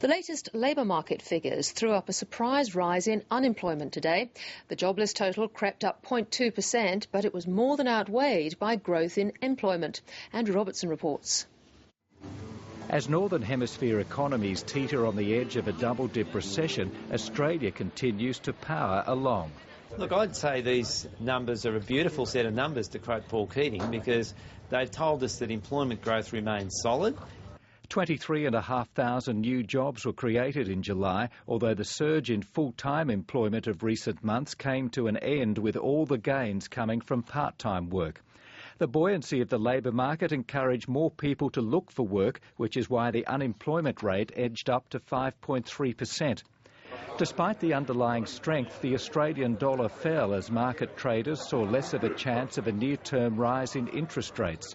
The latest labour market figures threw up a surprise rise in unemployment today. The jobless total crept up 0.2%, but it was more than outweighed by growth in employment. Andrew Robertson reports. As Northern Hemisphere economies teeter on the edge of a double-dip recession, Australia continues to power along. Look, I'd say these numbers are a beautiful set of numbers, to quote Paul Keating, because they've told us that employment growth remains solid. 23,500 new jobs were created in July, although the surge in full-time employment of recent months came to an end with all the gains coming from part-time work. The buoyancy of the labour market encouraged more people to look for work, which is why the unemployment rate edged up to 5.3%. Despite the underlying strength, the Australian dollar fell as market traders saw less of a chance of a near-term rise in interest rates.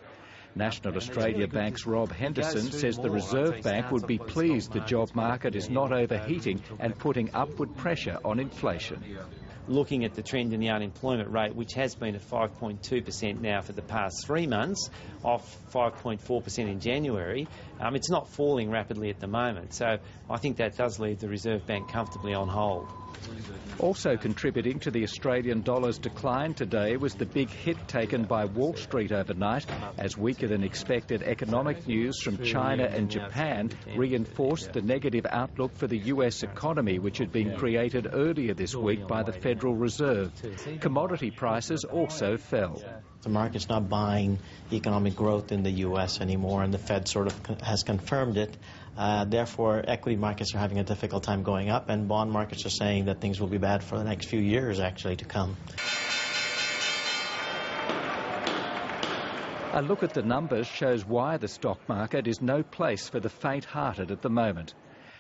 National Australia Bank's Rob Henderson says the Reserve Bank would be pleased the job market is not overheating and putting upward pressure on inflation. Looking at the trend in the unemployment rate, which has been at 5.2% now for the past 3 months, off 5.4% in January, it's not falling rapidly at the moment. So I think that does leave the Reserve Bank comfortably on hold. Also contributing to the Australian dollar's decline today was the big hit taken by Wall Street overnight, as weaker than expected economic news from China and Japan reinforced the negative outlook for the US economy, which had been created earlier this week by the Federal Reserve. Commodity prices also fell. The market's not buying economic growth in the US anymore, and the Fed sort of has confirmed it. Therefore, equity markets are having a difficult time going up, and bond markets are saying that things will be bad for the next few years, actually, to come. A look at the numbers shows why the stock market is no place for the faint-hearted at the moment.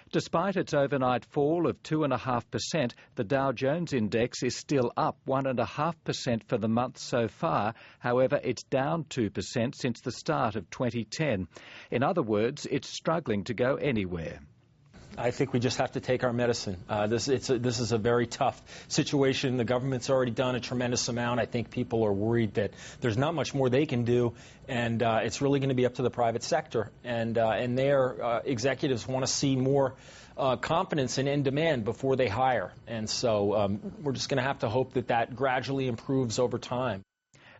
Despite its overnight fall of 2.5%, the Dow Jones index is still up 1.5% for the month so far. However, it's down 2% since the start of 2010. In other words, it's struggling to go anywhere. I think we just have to take our medicine. This is a very tough situation. The government's already done a tremendous amount. I think people are worried that there's not much more they can do, and it's really going to be up to the private sector. And their executives want to see more confidence in end demand before they hire. And so we're just going to have to hope that that gradually improves over time.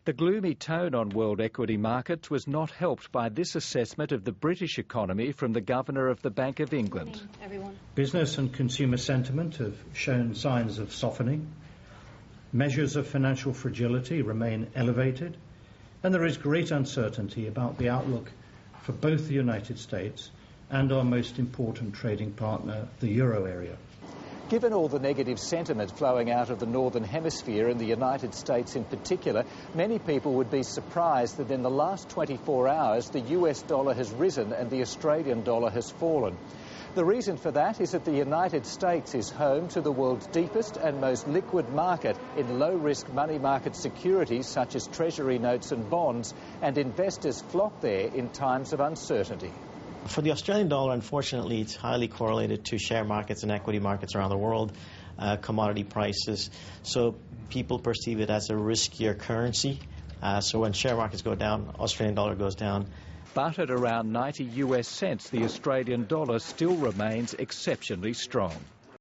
The gloomy tone on world equity markets was not helped by this assessment of the British economy from the Governor of the Bank of England. Business and consumer sentiment have shown signs of softening. Measures of financial fragility remain elevated, and there is great uncertainty about the outlook for both the United States and our most important trading partner, the euro area. Given all the negative sentiment flowing out of the Northern Hemisphere and the United States in particular, many people would be surprised that in the last 24 hours the US dollar has risen and the Australian dollar has fallen. The reason for that is that the United States is home to the world's deepest and most liquid market in low-risk money market securities such as Treasury notes and bonds, and investors flock there in times of uncertainty. For the Australian dollar, unfortunately, it's highly correlated to share markets and equity markets around the world, commodity prices. So people perceive it as a riskier currency. So when share markets go down, Australian dollar goes down. But at around 90 US cents, the Australian dollar still remains exceptionally strong.